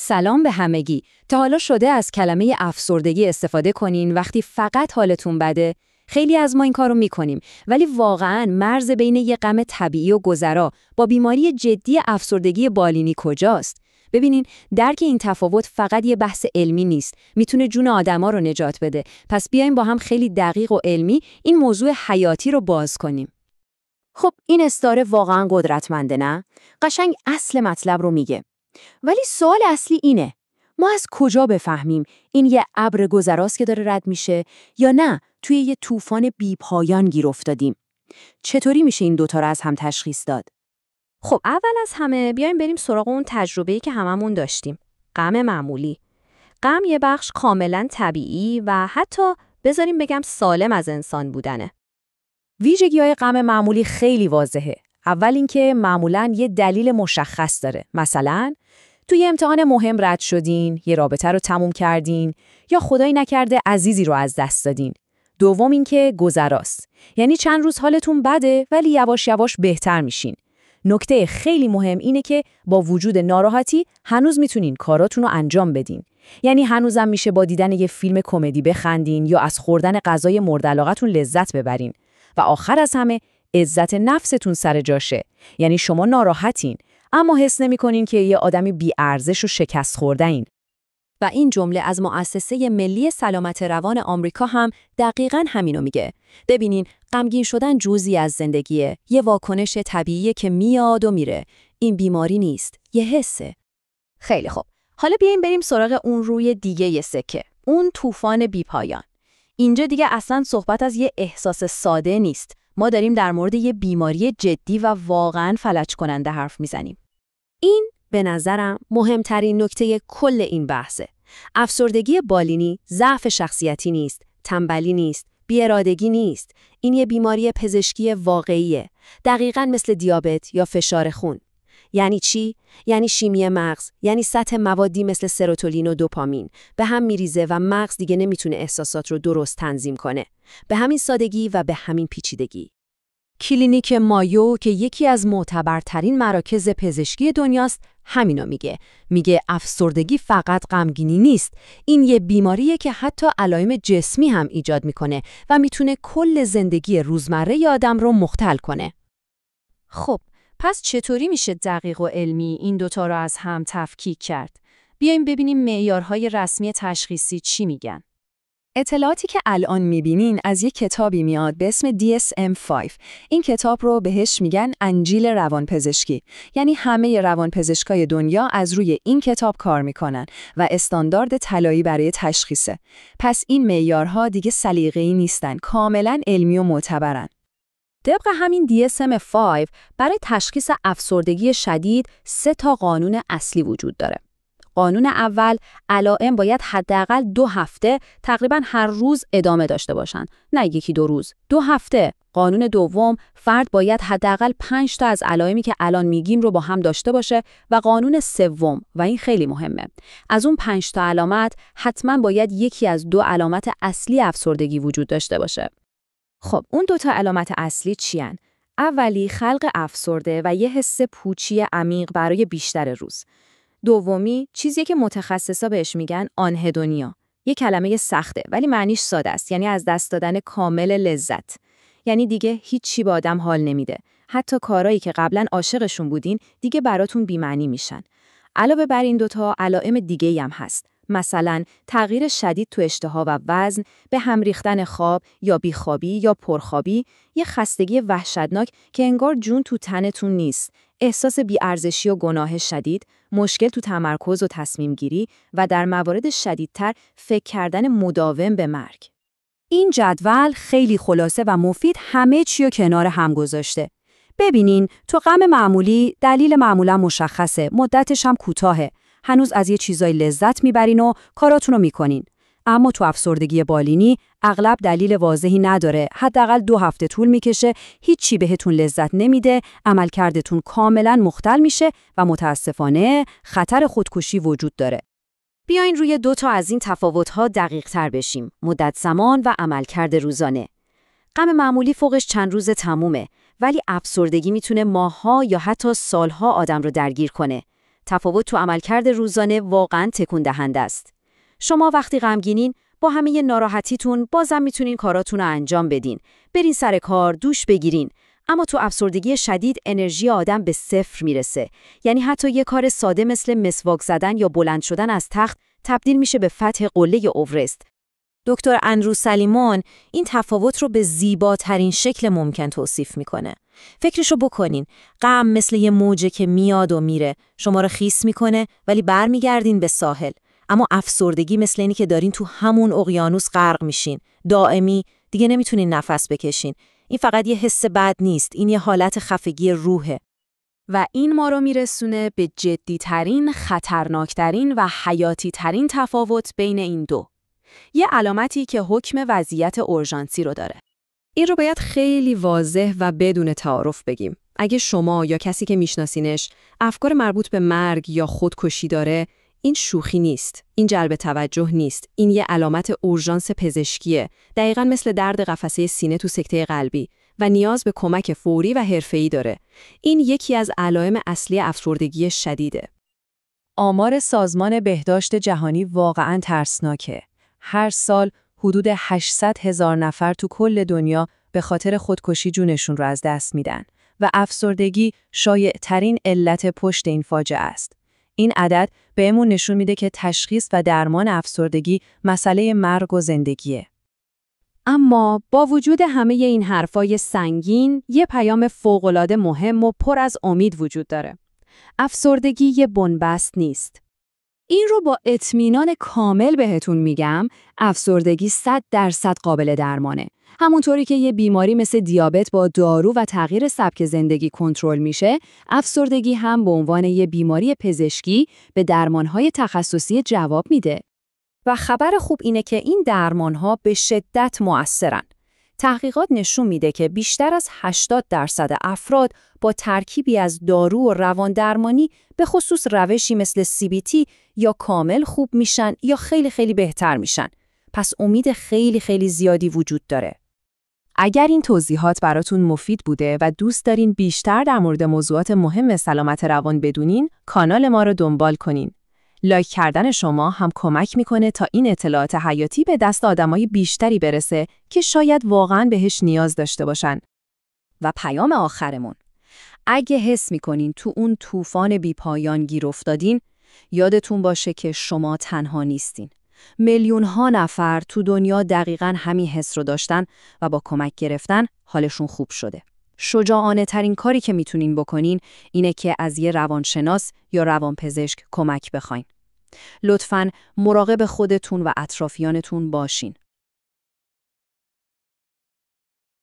سلام به همگی. تا حالا شده از کلمه افسردگی استفاده کنین وقتی فقط حالتون بده؟ خیلی از ما این کارو میکنیم، ولی واقعاً مرز بین یه غم طبیعی و گذرا با بیماری جدی افسردگی بالینی کجاست؟ ببینین، درک این تفاوت فقط یه بحث علمی نیست، میتونه جون آدما رو نجات بده. پس بیایم با هم خیلی دقیق و علمی این موضوع حیاتی رو باز کنیم. خب این استعاره واقعا قدرتمنده، نه؟ قشنگ اصل مطلب رو میگه. ولی سوال اصلی اینه، ما از کجا بفهمیم این یه ابر گذراست که داره رد میشه یا نه توی یه طوفان بی‌پایان گیر افتادیم؟ چطوری میشه این دوتا رو از هم تشخیص داد؟ خب اول از همه بیایم بریم سراغ اون تجربه‌ای که هممون داشتیم. غم معمولی. غم یه بخش کاملا طبیعی و حتی بذاریم بگم سالم از انسان بودنه. ویژگی‌های غم معمولی خیلی واضحه. اول اینکه معمولاً یه دلیل مشخص داره. مثلا توی امتحان مهم رد شدین، یه رابطه رو تموم کردین یا خدایی نکرده عزیزی رو از دست دادین. دوم اینکه گذراست. یعنی چند روز حالتون بده ولی یواش یواش بهتر میشین. نکته خیلی مهم اینه که با وجود ناراحتی هنوز میتونین کاراتون رو انجام بدین. یعنی هنوزم میشه با دیدن یه فیلم کمدی بخندین یا از خوردن غذای مورد علاقتون لذت ببرین. و آخر از همه عزت نفستون سر جاشه. یعنی شما ناراحتین اما حس نمی‌کنین که یه آدمی بی‌ارزش و شکست خورده‌این. و این جمله از مؤسسه ملی سلامت روان آمریکا هم دقیقاً همینو میگه. ببینین، غمگین شدن جزئی از زندگیه، یه واکنش طبیعیه که میاد و میره. این بیماری نیست، یه حسه. خیلی خوب. حالا بیایم بریم سراغ اون روی دیگه یه سکه. اون طوفان بی‌پایان. اینجا دیگه اصلاً صحبت از یه احساس ساده نیست. ما داریم در مورد یه بیماری جدی و واقعاً فلج کننده حرف میزنیم. این به نظرم مهمترین نکته کل این بحثه. افسردگی بالینی ضعف شخصیتی نیست، تنبلی نیست، بی‌ارادگی نیست. این یه بیماری پزشکی واقعیه. دقیقاً مثل دیابت یا فشار خون. یعنی چی؟ یعنی شیمی مغز، یعنی سطح موادی مثل سروتونین و دوپامین به هم میریزه و مغز دیگه نمیتونه احساسات رو درست تنظیم کنه. به همین سادگی و به همین پیچیدگی. کلینیک مایو که یکی از معتبرترین مراکز پزشکی دنیاست همینو میگه افسردگی فقط غمگینی نیست، این یه بیماریه که حتی علائم جسمی هم ایجاد میکنه و میتونه کل زندگی روزمره آدم رو مختل کنه. خب پس چطوری میشه دقیق و علمی این دوتا رو از هم تفکیک کرد؟ بیایم ببینیم معیارهای رسمی تشخیصی چی میگن. اطلاعاتی که الان میبینین از یک کتابی میاد به اسم DSM-5. این کتاب رو بهش میگن انجیل روانپزشکی. یعنی همه روانپزشکای دنیا از روی این کتاب کار میکنن و استاندارد طلایی برای تشخیصه. پس این معیارها دیگه سلیقه‌ای نیستن، کاملا علمی و معتبرن. طبق همین DSM-5 برای تشخیص افسردگی شدید 3 قانون اصلی وجود داره. قانون اول، علائم باید حداقل 2 هفته تقریباً هر روز ادامه داشته باشن، نه 1-2 روز، 2 هفته. قانون دوم، فرد باید حداقل 5 تا از علائمی که الان میگیم رو با هم داشته باشه و قانون سوم، و این خیلی مهمه، از اون 5 تا علامت حتماً باید یکی از 2 علامت اصلی افسردگی وجود داشته باشه. خب اون 2 تا علامت اصلی چیان؟ اولی خلق افسرده و یه حس پوچی عمیق برای بیشتر روز. دومی چیزی که متخصصا بهش میگن آنهدونیا. یه کلمه سخته ولی معنیش ساده است، یعنی از دست دادن کامل لذت. یعنی دیگه هیچی با آدم حال نمیده. حتی کارهایی که قبلا عاشقشون بودین دیگه براتون بی‌معنی میشن. علاوه بر این 2 تا علائم دیگه‌ای هم هست. مثلا تغییر شدید تو اشتها و وزن، به هم ریختن خواب یا بیخوابی یا پرخوابی، یه خستگی وحشتناک که انگار جون تو تنتون نیست، احساس بی‌ارزشی و گناه شدید، مشکل تو تمرکز و تصمیم گیری و در موارد شدیدتر فکر کردن مداوم به مرگ. این جدول خیلی خلاصه و مفید همه چی رو کنار هم گذاشته. ببینین، تو غم معمولی دلیل معمولا مشخصه، مدتش هم کوتاهه. هنوز از یه چیزای لذت میبرین و کاراتون رو میکنین. اما تو افسردگی بالینی اغلب دلیل واضحی نداره، حداقل 2 هفته طول میکشه، هیچی بهتون لذت نمیده، عملکردتون کاملا مختل میشه و متاسفانه خطر خودکشی وجود داره. بیاین روی 2 تا از این تفاوت‌ها دقیق‌تر بشیم، مدت زمان و عملکرد روزانه. غم معمولی فوقش چند روز تمومه، ولی افسردگی میتونه ماه‌ها یا حتی سال‌ها آدم رو درگیر کنه. تفاوت تو عملکرد روزانه واقعاً تکون دهنده است. شما وقتی غمگینین با همه ناراحتیتون بازم میتونین کاراتون رو انجام بدین. برین سر کار، دوش بگیرین. اما تو افسردگی شدید انرژی آدم به صفر میرسه. یعنی حتی یه کار ساده مثل مسواک زدن یا بلند شدن از تخت تبدیل میشه به فتح قله اورست. دکتر اندرو سلیمان این تفاوت رو به زیباترین شکل ممکن توصیف میکنه. فکرشو بکنین، غم مثل یه موجه که میاد و میره، شما رو خیس میکنه ولی برمیگردین به ساحل. اما افسردگی مثل اینی که دارین تو همون اقیانوس غرق میشین، دائمی، دیگه نمیتونین نفس بکشین. این فقط یه حس بد نیست، این یه حالت خفگی روحه. و این ما رو میرسونه به جدی‌ترین، خطرناکترین و حیاتی‌ترین تفاوت بین این دو. یه علامتی که حکم وضعیت اورژانسی رو داره. این رو باید خیلی واضح و بدون تعارف بگیم. اگه شما یا کسی که میشناسینش افکار مربوط به مرگ یا خودکشی داره، این شوخی نیست. این جلب توجه نیست. این یه علامت اورژانس پزشکیه. دقیقاً مثل درد قفسه سینه تو سکته قلبی و نیاز به کمک فوری و حرفه‌ای داره. این یکی از علائم اصلی افسردگی شدیده. آمار سازمان بهداشت جهانی واقعاً ترسناکه. هر سال حدود 800,000 نفر تو کل دنیا به خاطر خودکشی جونشون رو از دست میدن و افسردگی شایع‌ترین علت پشت این فاجعه است. این عدد بهمون نشون میده که تشخیص و درمان افسردگی مسئله مرگ و زندگیه. اما با وجود همه این حرفای سنگین، یه پیام فوق‌العاده مهم و پر از امید وجود داره. افسردگی یه بن‌بست نیست. این رو با اطمینان کامل بهتون میگم، افسردگی 100% قابل درمانه. همونطوری که یه بیماری مثل دیابت با دارو و تغییر سبک زندگی کنترل میشه، افسردگی هم به عنوان یه بیماری پزشکی به درمانهای تخصصی جواب میده. و خبر خوب اینه که این درمانها به شدت مؤثرن. تحقیقات نشون میده که بیشتر از 80% افراد با ترکیبی از دارو و رواندرمانی به خصوص روشی مثل CBT یا کامل خوب میشن یا خیلی خیلی بهتر میشن. پس امید خیلی خیلی زیادی وجود داره. اگر این توضیحات براتون مفید بوده و دوست دارین بیشتر در مورد موضوعات مهم سلامت روان بدونین، کانال ما رو دنبال کنین. لایک کردن شما هم کمک میکنه تا این اطلاعات حیاتی به دست آدمای بیشتری برسه که شاید واقعاً بهش نیاز داشته باشن. و پیام آخرمون، اگه حس میکنین تو اون طوفان بی‌پایان گیر افتادین، یادتون باشه که شما تنها نیستین. میلیون‌ها نفر تو دنیا دقیقاً همین حس رو داشتن و با کمک گرفتن حالشون خوب شده. شجاعانه ترین کاری که میتونین بکنین اینه که از یه روانشناس یا روانپزشک کمک بخواین. لطفاً مراقب خودتون و اطرافیانتون باشین.